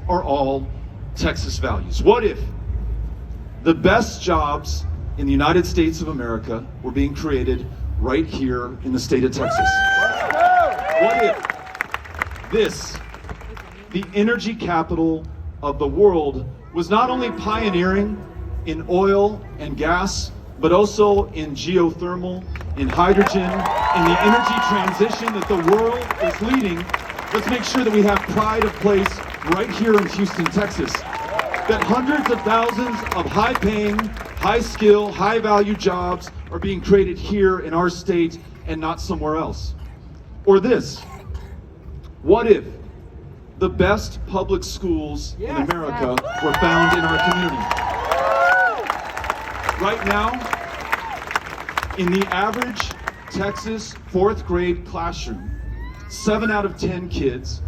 are all Texas values? What if the best jobs in the United States of America were being created right here in the state of Texas? What if this, the energy capital of the world, was not only pioneering in oil and gas, but also in geothermal, in hydrogen, in the energy transition that the world is leading? Let's make sure that we have pride of place right here in Houston, Texas. That hundreds of thousands of high-paying, high-skill, high-value jobs are being created here in our state and not somewhere else. Or this, what if the best public schools in America were found in our community? Right now, in the average Texas fourth grade classroom, 7 out of 10 kids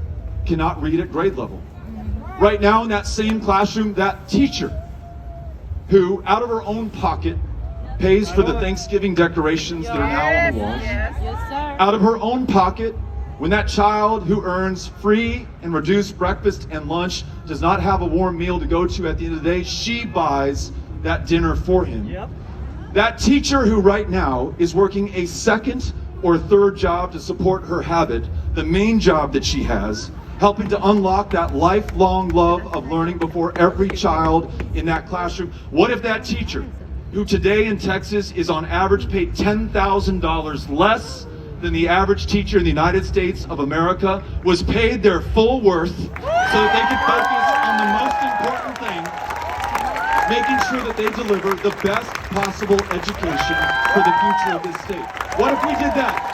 cannot read at grade level. Right now in that same classroom, that teacher who, out of her own pocket, pays for the Thanksgiving decorations that are now on the walls, out of her own pocket, when that child who earns free and reduced breakfast and lunch does not have a warm meal to go to at the end of the day, she buys that dinner for him. That teacher who right now is working a second or third job to support her habit, the main job that she has, helping to unlock that lifelong love of learning before every child in that classroom. What if that teacher, who today in Texas is on average paid $10,000 less than the average teacher in the United States of America, was paid their full worth so that they could focus on the most important thing, making sure that they deliver the best possible education for the future of this state? What if we did that?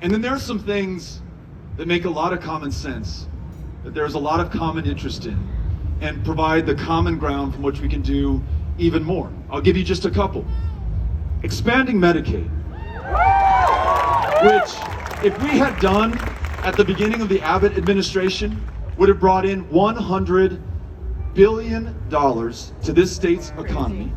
And then there's some things that make a lot of common sense, that there's a lot of common interest in, and provide the common ground from which we can do even more. I'll give you just a couple. Expanding Medicaid, which, if we had done at the beginning of the Abbott administration, would have brought in $100 billion to this state's economy,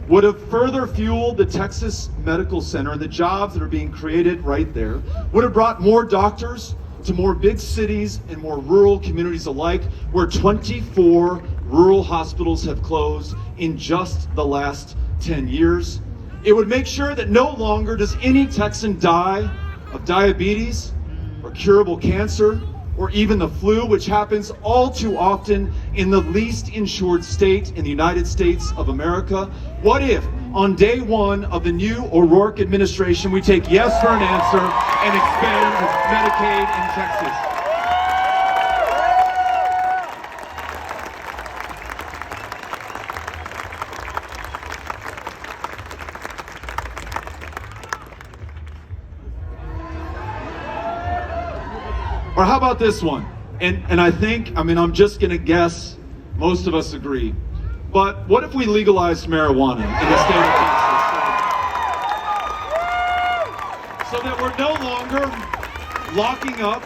would have further fueled the Texas Medical Center and the jobs that are being created right there, would have brought more doctors to more big cities and more rural communities alike, where 24 rural hospitals have closed in just the last 10 years. It would make sure that no longer does any Texan die of diabetes or curable cancer or even the flu, which happens all too often in the least insured state in the United States of America. What if on day one of the new O'Rourke administration, we take yes for an answer and expand Medicaid in Texas? Or how about this one? And I think, I'm just gonna guess, most of us agree. But what if we legalized marijuana in the state of Texas? So that we're no longer locking up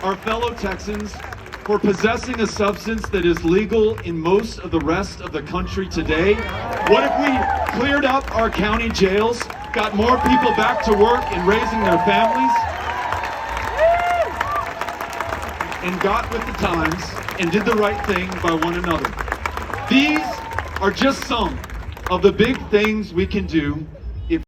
our fellow Texans for possessing a substance that is legal in most of the rest of the country today? What if we cleared up our county jails, got more people back to work and raising their families, and got with the times and did the right thing by one another? These are just some of the big things we can do